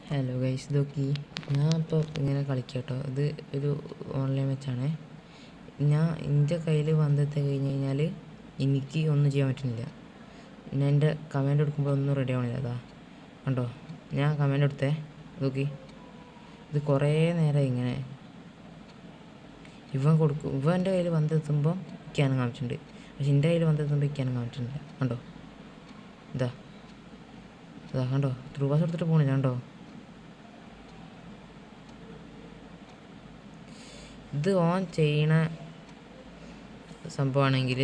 Hello guys, ഇതൊക്കെ ഞാൻ ഇപ്പോൾ ഇങ്ങനെ കളിക്കട്ടോ. ഇത് ഒരു ഓൺലൈൻ വെച്ചാണേ. എൻ്റെ കയ്യിൽ വന്നെത്തി കഴിഞ്ഞ് കഴിഞ്ഞാൽ എനിക്ക് ഒന്നും ചെയ്യാൻ പറ്റുന്നില്ല. ഞാൻ എൻ്റെ കമൻ്റ് എടുക്കുമ്പോൾ ഒന്നും റെഡി ആവണില്ല. അതാ കണ്ടോ, ഞാൻ കമൻ്റ് എടുത്തേ നോക്കി. ഇത് കുറേ നേരം ഇങ്ങനെ ഇവൻ്റെ കയ്യിൽ വന്നെത്തുമ്പോൾ ഇരിക്കാനും കാണിച്ചിട്ടുണ്ട്. പക്ഷെ എൻ്റെ കയ്യിൽ വന്നെത്തുമ്പോൾ ഇരിക്കാനും കാണിച്ചിട്ടുണ്ട്. കണ്ടോ, ഇതാ കണ്ടോ, ത്രൂ പാസ് എടുത്തിട്ട് പോണില്ല. കണ്ടോ, ഇത് ഓൺ ചെയ്യണ സംഭവമാണെങ്കിൽ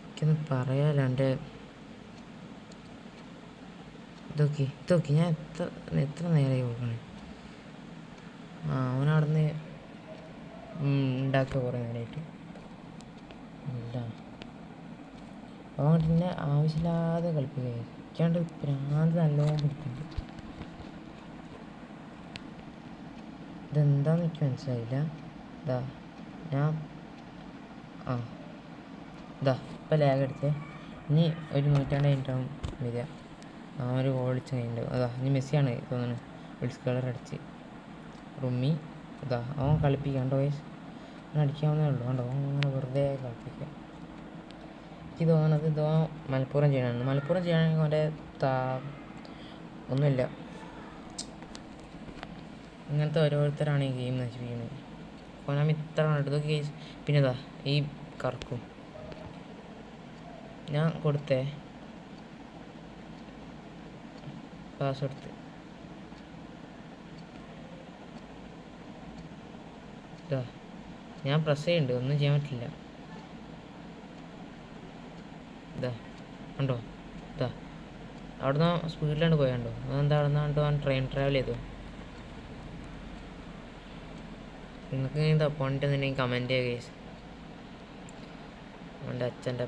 എനിക്കൊന്ന് പറയാമല്ലോ. എൻ്റെ ഇതൊക്കെ ഞാൻ എത്ര നേരമായി കൊടുക്കണേ. അവനവിടുന്ന് ഉണ്ടാക്കുക കുറേ നേരമായിട്ട്. അവൻ പിന്നെ ആവശ്യമില്ലാതെ കളിപ്പിക്കുക. എനിക്കാണ്ട് ഭ്രാന്ത് നല്ലോണം പിടിക്കുന്നുണ്ട്. ഇതെന്താന്ന് എനിക്ക് മനസ്സിലായില്ല. ഞാൻ ഇപ്പം ലാഗ് അടിച്ചേ. ഇനി ഒരു 120 കഴിഞ്ഞിട്ടാവും വരിക. ഒരു ഗോൾ അടിച്ച് കഴിഞ്ഞിട്ട് ഇനി മെസ്സിയാണ് തോന്നുന്നു. വിളിച്ച് കളർ അടിച്ച് റുമ്മി. അവൻ കളിപ്പിക്കാണ്ടോ വയസ്സ് അവൻ അടിക്കാവുന്നേ ഉള്ളൂ. കണ്ടോ, അങ്ങനെ വെറുതെ കളിപ്പിക്കുക. എനിക്ക് തോന്നണത് മലപ്പുറം ചെയ്യണമെന്ന്. മലപ്പുറം ചെയ്യണമെങ്കിൽ അവൻ്റെ ഒന്നുമില്ല. ഇങ്ങനത്തെ ഓരോരുത്തരാണ് ഈ ഗെയിം നശിപ്പിക്കുന്നത്. കൊനാമി ഇത്ര ഇതൊക്കെ കേസ്. പിന്നെ ഈ കറക്കും ഞാൻ കൊടുത്തേ പാസ് കൊടുത്ത്. ഞാൻ പ്രസ് ചെയ്യുന്നുണ്ട്, ഒന്നും ചെയ്യാൻ പറ്റില്ല. കണ്ടോ, അവിടുന്ന് സ്പീഡിലാണ് പോയാണ്ടോ. അതെന്താ അവിടെ നിന്നാണ്ട് ട്രെയിൻ ട്രാവൽ ചെയ്തോ. നിങ്ങൾക്ക് പോണിട്ടുണ്ടെങ്കിൽ കമൻറ്റ് ചെയ്യുക. അവൻ്റെ അച്ഛൻ്റെ